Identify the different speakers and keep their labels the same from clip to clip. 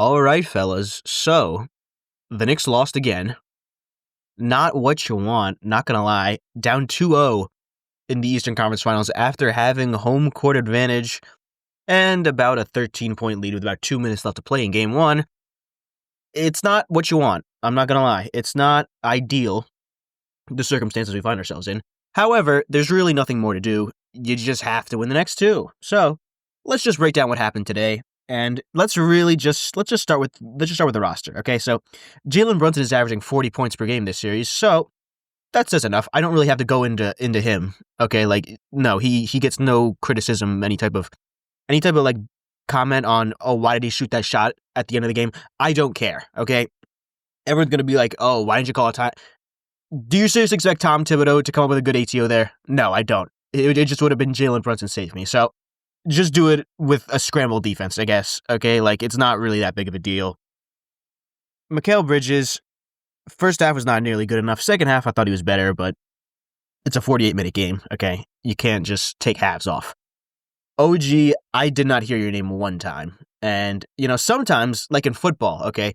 Speaker 1: All right, fellas. So, the Knicks lost again. Not what you want, not gonna lie. Down 2-0 in the Eastern Conference Finals after having home court advantage and about a 13-point lead with about 2 minutes left to play in Game 1. It's not what you want. I'm not gonna lie. It's not ideal, the circumstances we find ourselves in. However, there's really nothing more to do. You just have to win the next two. So, let's just break down what happened today. And let's just start with the roster. Okay, so Jalen Brunson is averaging 40 points per game this series, so that says enough. I don't really have to go into him. Okay, like no, he gets no criticism, any type of like comment on, oh, why did he shoot that shot at the end of the game? I don't care. Okay, everyone's gonna be like, oh, why didn't you call a time? Do you seriously expect Tom Thibodeau to come up with a good ATO there? No, I don't. It just would have been Jalen Brunson save me. So just do it with a scramble defense, I guess. Okay, like it's not really that big of a deal. Mikal Bridges, first half was not nearly good enough. Second half, I thought he was better, but it's a 48-minute game. Okay, you can't just take halves off. OG, I did not hear your name one time, and sometimes, like in football, okay,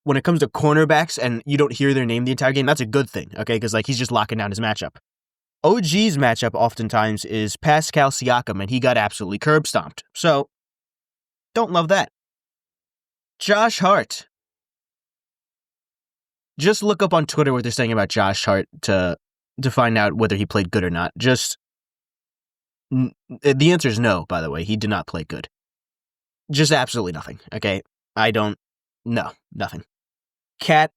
Speaker 1: when it comes to cornerbacks and you don't hear their name the entire game, that's a good thing. Okay, because like he's just locking down his matchup. OG's matchup oftentimes is Pascal Siakam, and he got absolutely curb stomped. So, don't love that. Josh Hart. Just look up on Twitter what they're saying about Josh Hart to find out whether he played good or not. The answer is no, by the way. He did not play good. Just absolutely nothing, okay? Nothing. Cat,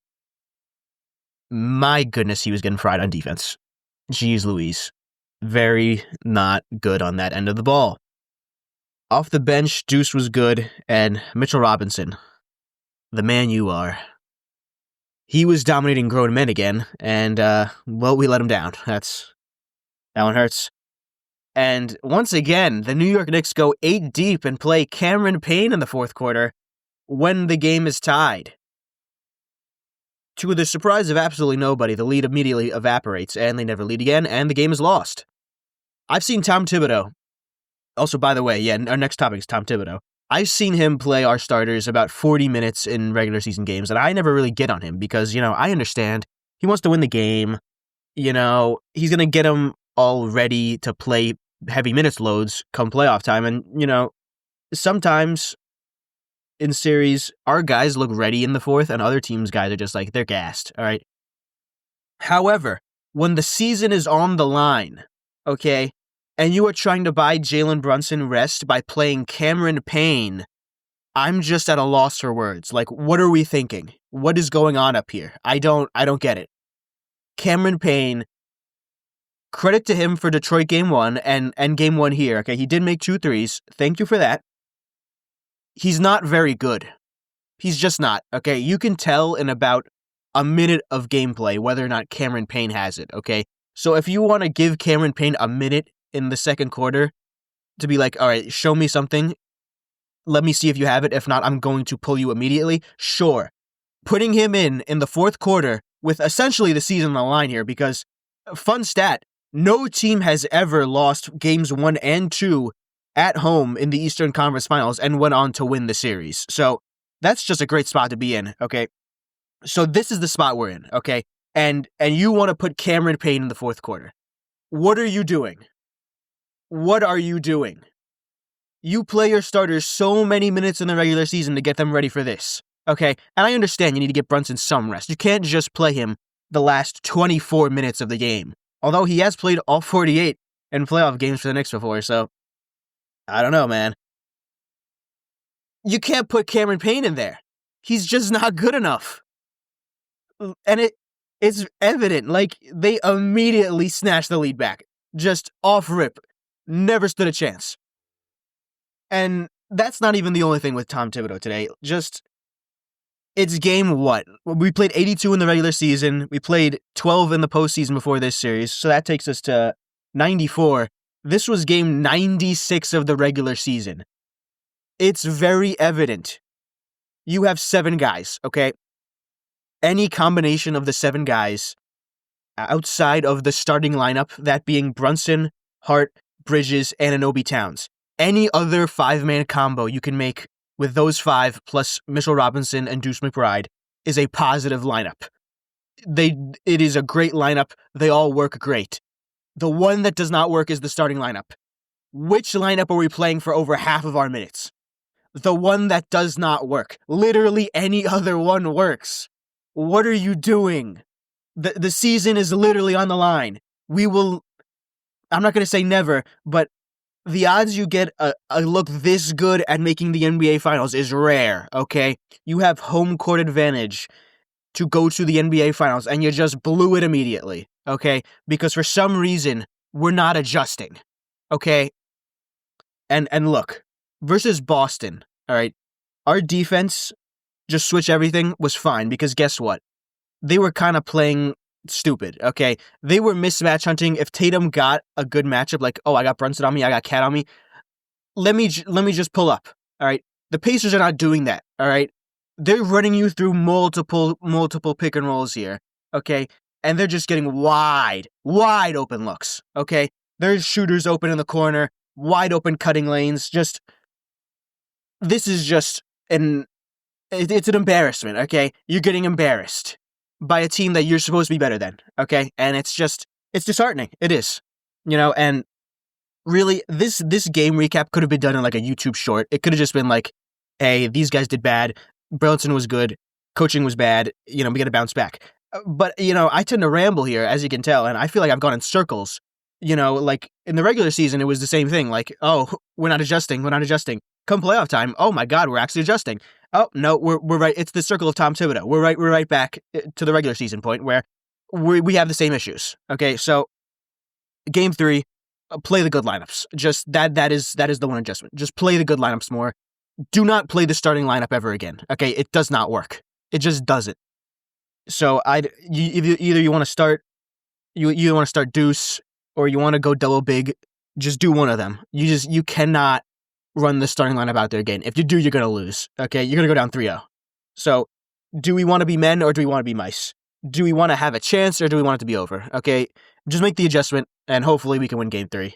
Speaker 1: my goodness, he was getting fried on defense. Jeez Louise. Very not good on that end of the ball. Off the bench, Deuce was good, and Mitchell Robinson, the man you are. He was dominating grown men again, and, we let him down. That one hurts. And once again, the New York Knicks go 8 deep and play Cameron Payne in the fourth quarter when the game is tied. To the surprise of absolutely nobody, the lead immediately evaporates, and they never lead again, and the game is lost. I've seen Tom Thibodeau. Also, by the way, our next topic is Tom Thibodeau. I've seen him play our starters about 40 minutes in regular season games, and I never really get on him because, I understand. He wants to win the game. He's going to get them all ready to play heavy minutes loads come playoff time, and, sometimes in series, our guys look ready in the fourth, and other teams' guys are just like, they're gassed, all right? However, when the season is on the line, okay, and you are trying to buy Jalen Brunson rest by playing Cameron Payne, I'm just at a loss for words. Like, what are we thinking? What is going on up here? I don't get it. Cameron Payne, credit to him for Detroit Game 1 and Game 1 here, okay? He did make 2 threes. Thank you for that. He's not very good. He's just not, okay? You can tell in about a minute of gameplay whether or not Cameron Payne has it, okay? So if you want to give Cameron Payne a minute in the second quarter to be like, all right, show me something, let me see if you have it. If not, I'm going to pull you immediately. Sure. Putting him in the fourth quarter with essentially the season on the line here because, fun stat, no team has ever lost games 1 and 2 at home in the Eastern Conference Finals and went on to win the series. So that's just a great spot to be in, okay? So this is the spot we're in, okay? And you want to put Cameron Payne in the fourth quarter. What are you doing? What are you doing? You play your starters so many minutes in the regular season to get them ready for this, okay? And I understand you need to get Brunson some rest. You can't just play him the last 24 minutes of the game. Although he has played all 48 in playoff games for the Knicks before, so I don't know, man. You can't put Cameron Payne in there. He's just not good enough. And it's evident. Like, they immediately snatched the lead back. Just off rip. Never stood a chance. And that's not even the only thing with Tom Thibodeau today. It's game what? We played 82 in the regular season. We played 12 in the postseason before this series. So that takes us to 94. This was game 96 of the regular season. It's very evident. You have 7 guys, okay? Any combination of the 7 guys outside of the starting lineup, that being Brunson, Hart, Bridges, and Anunoby Towns. Any other 5-man combo you can make with those 5 plus Mitchell Robinson and Deuce McBride is a positive lineup. It is a great lineup. They all work great. The one that does not work is the starting lineup. Which lineup are we playing for over half of our minutes? The one that does not work. Literally any other one works. What are you doing? The season is literally on the line. I'm not going to say never, but the odds you get a look this good at making the NBA Finals is rare, okay? You have home court advantage to go to the NBA Finals, and you just blew it immediately, okay? Because for some reason, we're not adjusting, okay? And look, versus Boston, all right, our defense, just switch everything, was fine, because guess what? They were kind of playing stupid, okay? They were mismatch hunting. If Tatum got a good matchup, like, oh, I got Brunson on me, I got Cat on me, let me just pull up, all right? The Pacers are not doing that, all right? They're running you through multiple pick and rolls here, okay? And they're just getting wide open looks, okay? There's shooters open in the corner, wide open cutting lanes. This is just it's an embarrassment, okay? You're getting embarrassed by a team that you're supposed to be better than, okay? And it's disheartening. It is, and really, this game recap could have been done in like a YouTube short. It could have just been like, hey, these guys did bad. Brunson was good. Coaching was bad. We got to bounce back. But, I tend to ramble here, as you can tell, and I feel like I've gone in circles. Like in the regular season, it was the same thing. Like, oh, we're not adjusting. Come playoff time, oh my God, we're actually adjusting. Oh no, we're right. It's the circle of Tom Thibodeau. We're right back to the regular season point where we have the same issues. Okay, so game 3, play the good lineups. Just that is the one adjustment. Just play the good lineups more. Do not play the starting lineup ever again. Okay, it does not work. It just doesn't. So either you want to start Deuce or you want to go double big. Just do one of them. You cannot run the starting lineup out there again. If you do, you're gonna lose. Okay, you're gonna go down 3-0. So, do we want to be men or do we want to be mice? Do we want to have a chance or do we want it to be over? Okay, just make the adjustment and hopefully we can win game 3.